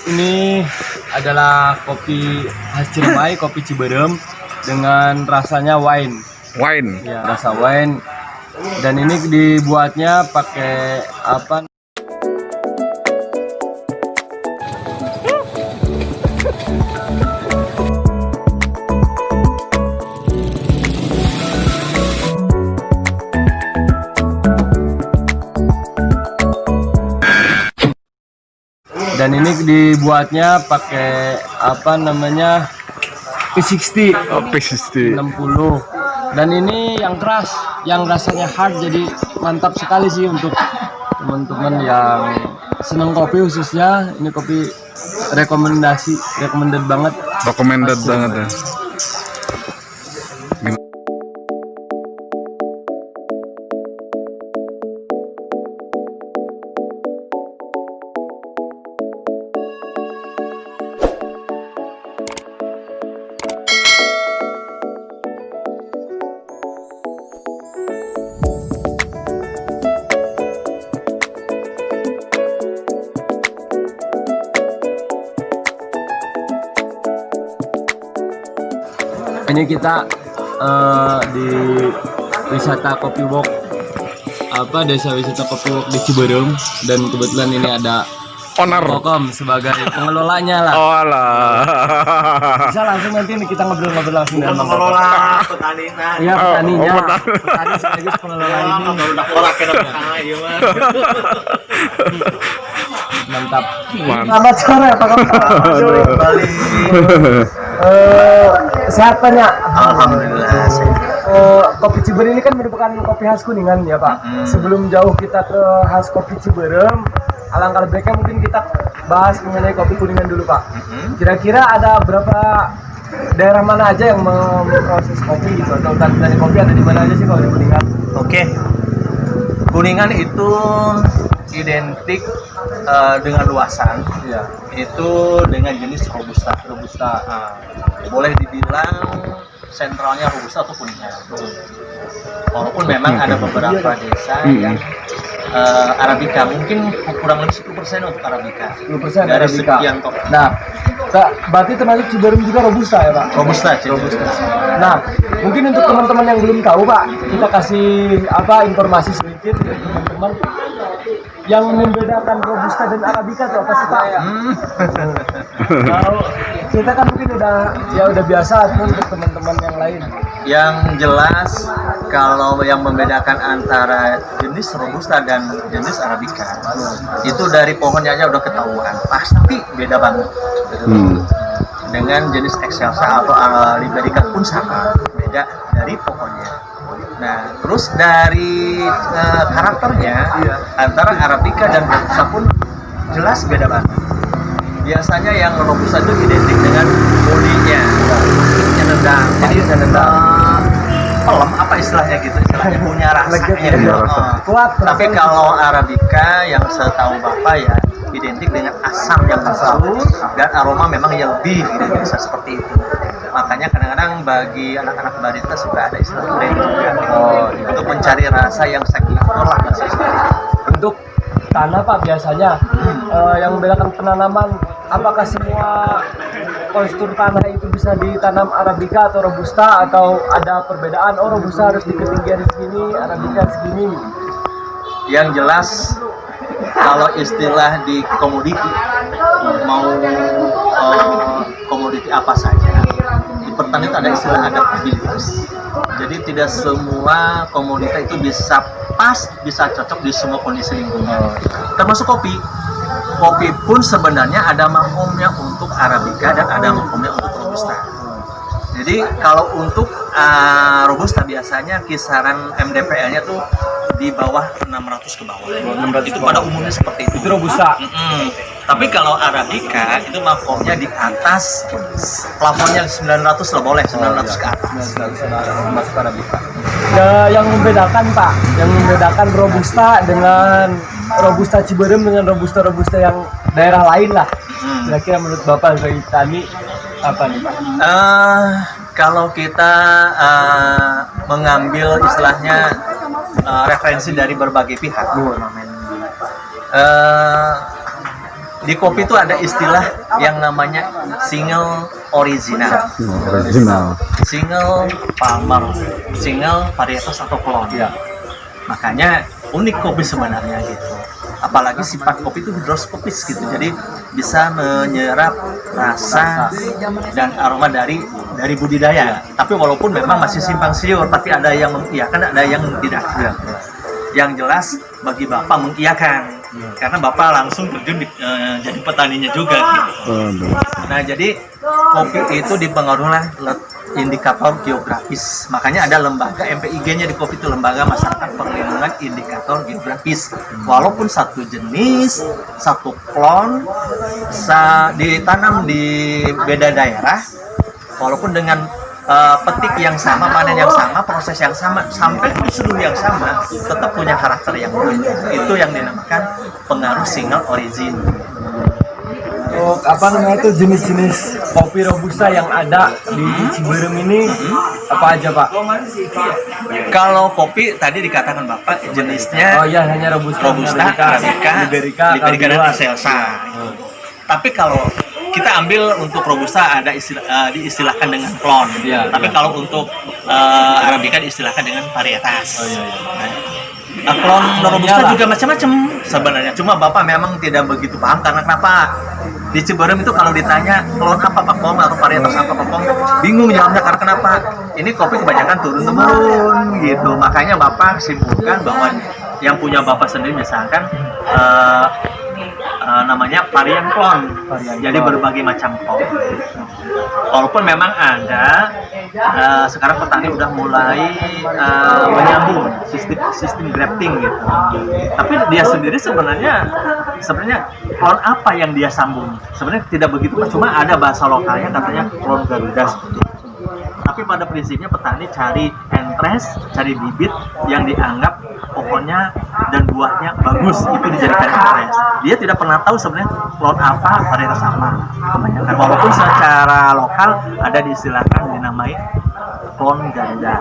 Ini adalah kopi khas Ciremai, kopi Ciberem dengan rasanya wine. Wine. Ya, rasa wine. Dan ini dibuatnya pakai apa? Dan ini dibuatnya pakai apa namanya P60 P60. 60. Dan ini yang keras, yang rasanya hard, jadi mantap sekali sih untuk teman-teman yang seneng kopi khususnya. Ini kopi recommended banget. Recommended banget ya. Ini kita di wisata Kopi Walk, desa wisata Kopi Walk di Ciberem, dan kebetulan ini ada Owner. Kokom sebagai pengelolanya lah. Oh alah. Bisa langsung nanti kita ngobrol-ngobrol langsung dengan Bang Kokom. Pengelola petaninya. Iya, petaninya. Oh, Petani sekaligus pengelola ini. Udah korak kena iya mah. Mantap. Mantap. Selamat sore Pak Kokom. Kembali. Sehat ya? Alhamdulillah. Kopi Ciberem ini kan merupakan kopi khas Kuningan ya Pak. Sebelum jauh kita ke khas kopi Ciberem, alangkah baiknya mungkin kita bahas mengenai kopi Kuningan dulu Pak. Kira-kira ada berapa daerah mana aja yang memproses kopi gitu, atau petani kopi ada di mana aja sih kalau di Kuningan? Oke. Kuningan itu identik dengan luasan. Iya. Itu dengan jenis robusta. Robusta. Boleh dibilang sentralnya robusta atau Kuningan. Walaupun memang ada beberapa desa yang Arabica, mungkin kurang lebih 10% untuk Arabica. 10% dari Arabica. sekian top. Nah, berarti termasuk Ciberem juga robusta ya Pak? Robusta. Nah, mungkin untuk teman-teman yang belum tahu Pak, kita kasih informasi sedikit untuk teman-teman yang membedakan robusta dan arabica itu apa sih Pak? Kalau kita kan mungkin udah biasa tuh untuk teman-teman yang lain. Yang jelas kalau yang membedakan antara jenis robusta dan jenis arabica itu dari pohonnya aja udah ketahuan, pasti beda banget. Dengan jenis excelsa atau liberica pun sama, beda dari pohonnya. Nah, terus dari karakternya antara arabica dan robusta pun jelas beda banget. Biasanya yang robusta itu identik dengan bodinya yang nendang, jadi pelem apa istilahnya gitu, istilahnya punya rasa. Kuat. Tapi kalau arabica yang setahu Bapak ya identik dengan asam yang khusus dan aroma memang yang lebih identik seperti itu. Makanya kadang-kadang bagi anak-anak barista suka ada istilah blend juga untuk mencari rasa yang sakit lah. Untuk tanah Pak biasanya yang membedakan penanaman, apakah semua postur tanah itu bisa ditanam arabica atau robusta, atau ada perbedaan? Oh, robusta harus di ketinggian segini, arabica segini. Yang jelas kalau istilah di komoditi, mau komoditi apa saja, di pertanian ada istilah adaptabilitas. Jadi tidak semua komoditas itu bisa pas, bisa cocok di semua kondisi lingkungan. Termasuk kopi. Kopi pun sebenarnya ada makomnya untuk arabica dan ada makomnya untuk robusta. Jadi kalau untuk robusta biasanya kisaran MDPL-nya tuh di bawah 600 ke bawah. 600 itu pada umumnya seperti itu. Itu robusta. Tapi kalau arabica itu makomnya di atas, plafonnya 900 lah, boleh 900 ke atas. Masuk arabica. Yang membedakan Pak, yang membedakan robusta dengan robusta Ciberem dengan robusta yang daerah lain lah. Kira-kira menurut Bapak sebagai petani apa nih Pak? Kalau kita mengambil istilahnya referensi dari berbagai pihak, di kopi itu ada istilah yang namanya single original, Original. single palmer, single varietas atau klon. Ya. Makanya unik kopi sebenarnya gitu. Apalagi sifat kopi itu hidroskopis gitu, jadi bisa menyerap rasa dan aroma dari budidaya. Tapi walaupun memang masih simpang siur, tapi ada yang mengiyakan, ada yang tidak. Yang jelas bagi Bapak mengiyakan, karena Bapak langsung terjun jadi petaninya juga gitu. Nah, jadi kopi itu dipengaruhi oleh indikator geografis. Makanya ada lembaga MPIG-nya di kopi itu, Lembaga Masyarakat Perlindungan Indikator Geografis. Walaupun satu jenis, satu klon ditanam di beda daerah, walaupun dengan petik yang sama, panen yang sama, proses yang sama, sampai seluruh yang sama, tetap punya karakter yang berbeda. Itu yang dinamakan pengaruh single origin. Untuk apa namanya itu jenis-jenis kopi robusta yang ada di Ciberem ini apa aja Pak? Kalau kopi tadi dikatakan Bapak jenisnya Oh iya, hanya robusta, Arabica, Liberica, dan Excelsa. Tapi kalau kita ambil untuk robusta ada diistilahkan dengan klon. Iya, Tapi iya. kalau untuk Arabica diistilahkan dengan varietas. Oh iya. Klon robusta Iyalah. juga macam-macam sebenarnya. Cuma Bapak memang tidak begitu paham karena kenapa? Di Ciberem itu kalau ditanya klon apa Pak Pong atau varietas apa Pak Pong, bingung jawabnya karena kenapa? Ini kopi kebanyakan turun-temurun gitu. Makanya Bapak simpulkan bahwa yang punya Bapak sendiri misalkan namanya varian klon. Jadi berbagai macam klon. Walaupun memang ada sekarang petani udah mulai menyambung sistem grafting gitu. Tapi dia sendiri sebenarnya klon apa yang dia sambung? Sebenarnya tidak begitu, cuma ada bahasa lokalnya katanya klon Garuda seperti itu. Tapi pada prinsipnya petani cari entres, cari bibit yang dianggap pohonnya dan buahnya bagus, itu dijadikan entres. Dia tidak pernah tahu sebenarnya klon apa, varietas apa. Kebanyakan walaupun secara lokal ada diistilahkan dinamai klon ganda.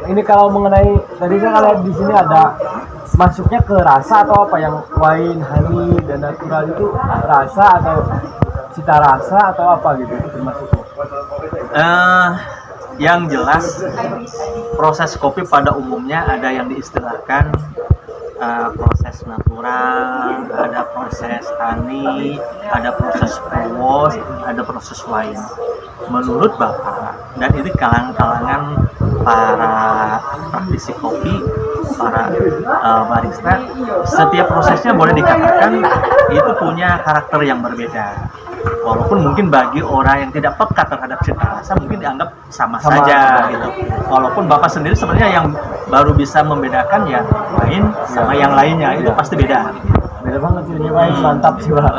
Ini kalau mengenai tadi saya lihat di sini ada masuknya ke rasa atau apa yang wine, honey dan natural itu rasa atau cita rasa atau apa gitu itu termasuknya? Yang jelas proses kopi pada umumnya ada yang diistilahkan proses natural, ada proses honey, ada proses prewos, ada proses wine. Menurut Bapak, dan ini kalangan para praktisi kopi, para barista, setiap prosesnya boleh dikatakan itu punya karakter yang berbeda. Walaupun mungkin bagi orang yang tidak peka terhadap cita rasa mungkin dianggap sama saja gitu. Walaupun Bapak sendiri sebenarnya yang baru bisa membedakan ya wine sama yang lainnya, itu pasti beda. Beda banget sih ini wine, mantap sih Pak.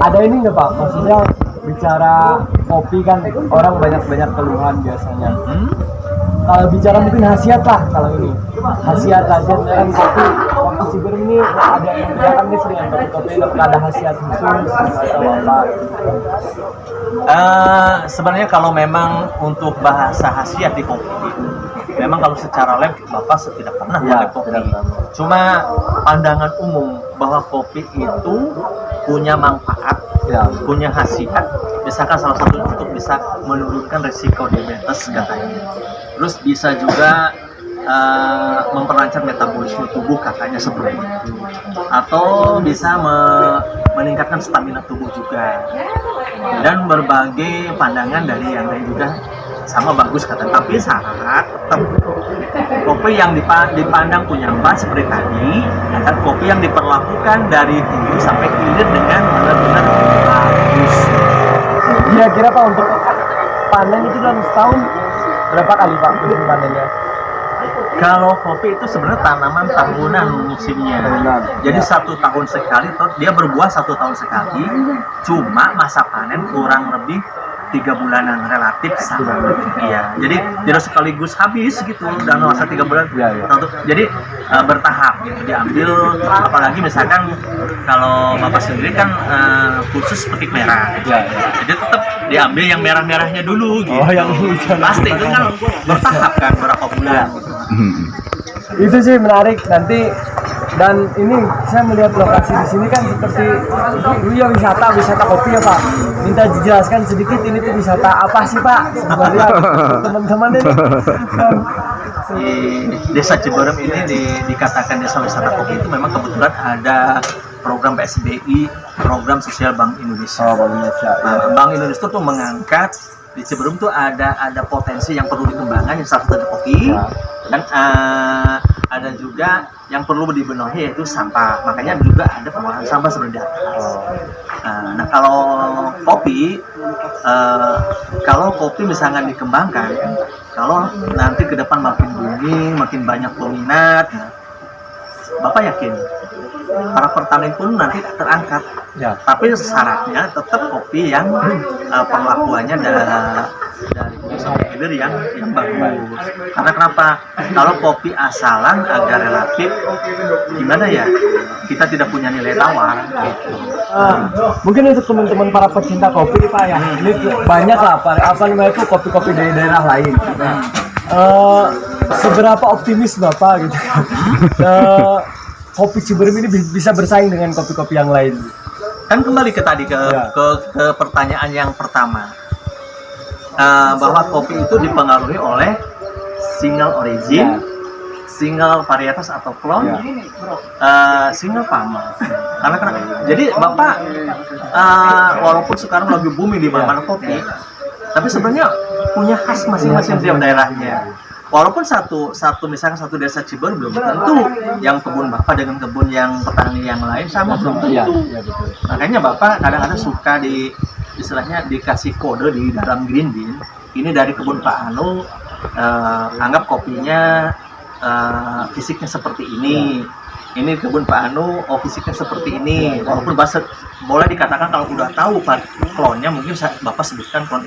Ada ini nggak Pak? Maksudnya bicara kopi kan orang banyak keluhan biasanya. Kalau bicara mungkin khasiat lah kalau ini khasiat kan kopi Ciberem ini ada yang kan nih dengan kopi ada khasiat khusus atau apa? Sebenarnya kalau memang untuk bahasa khasiat di kopi, memang kalau secara lab Bapak tidak pernah pakai kopi. Cuma pandangan umum bahwa kopi itu punya manfaat, punya khasiat. Misalkan salah satu untuk bisa menurunkan resiko diabetes katanya. Terus bisa juga memperlancar metabolisme tubuh katanya seperti itu. Atau bisa meningkatkan stamina tubuh juga. Dan berbagai pandangan dari yang lain juga sama bagus katanya. Tapi syarat tetap kopi yang dipandang punya manfaat seperti tadi, dan kopi yang diperlakukan dari hulu sampai hilir dengan benar-benar bagus. Kira-kira Pak untuk panen itu dalam setahun berapa kali Pak musim panennya? Kalau kopi itu sebenarnya tanaman tahunan musimnya. Jadi 1 tahun sekali, dia berbuah 1 tahun sekali. Cuma masa panen kurang lebih 3 bulanan relatif sama. Iya. Jadi tidak sekaligus habis gitu dalam masa 3 bulan. Jadi bertahap gitu diambil. Apalagi misalkan kalau Bapak sendiri kan khusus petik merah. Jadi tetap diambil yang merah-merahnya dulu gitu. Pasti itu kan bertahap kan berapa bulan. Itu sih menarik. Nanti Dan ini saya melihat lokasi di sini kan seperti ya wisata kopi ya Pak. Minta dijelaskan sedikit ini tuh wisata apa sih Pak? Sebenarnya teman-teman ini. Di Desa Ciberem ini dikatakan desa wisata kopi itu memang kebetulan ada program PSBI, program sosial Bank Indonesia. Bank Indonesia. Bank Indonesia itu tuh mengangkat di Ciberem tuh ada potensi yang perlu dikembangkan, yang satu ada kopi dan ada juga yang perlu dibenahi yaitu sampah. Makanya juga ada pengolahan sampah seperti itu. Nah kalau kopi misalnya dikembangkan, kalau nanti ke depan makin booming, makin banyak peminat, Bapak yakin para petani pun nanti terangkat. Ya. Tapi syaratnya tetap kopi yang pengakuannya dari hilir yang bagus. Karena kenapa? Kalau kopi asalan agak relatif gimana ya? Kita tidak punya nilai tawar. Gitu. Mungkin untuk teman-teman para pecinta kopi Pak ya, ini banyak lah apa namanya itu kopi-kopi dari daerah lain. Seberapa optimis Bapak gitu? Kopi Ciberem ini bisa bersaing dengan kopi-kopi yang lain. Kan kembali ke tadi ke pertanyaan yang pertama, bahwa kopi itu dipengaruhi oleh single origin, single varietas atau clone, single farmer. Jadi Bapak walaupun sekarang lagi booming di mana-mana kopi, tapi sebenarnya punya khas masing-masing tiap daerahnya. Walaupun misalkan satu desa Ciberem belum tentu yang kebun Bapak dengan kebun yang petani yang lain sama belum tentu. Makanya Bapak kadang-kadang suka istilahnya dikasih kode di dalam green bin. Ini dari kebun Pak Anu, anggap kopinya fisiknya seperti ini. Ini kebun Pak Anu, fisiknya seperti ini. Walaupun boleh dikatakan kalau udah tahu klonnya mungkin Bapak sebutkan klon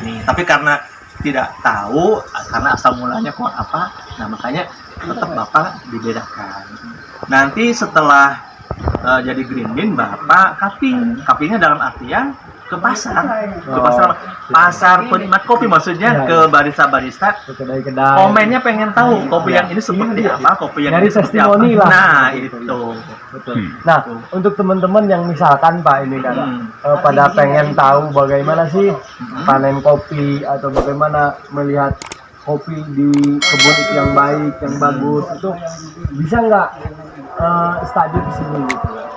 ini. Tapi karena tidak tahu, karena asal mulanya klon apa, nah makanya tetap Bapak dibedakan. Nanti setelah jadi green bean, Bapak cuppingnya dalam artian ke pasar penikmat kopi, maksudnya ke barista komennya pengen tahu kopi yang ini seperti apa, kopi yang ini seperti apa. Nah itu. Nah untuk teman-teman yang misalkan Pak ini kan pada pengen tahu bagaimana sih panen kopi atau bagaimana melihat kopi di kebun yang baik, yang bagus, itu bisa nggak study di sini gitu?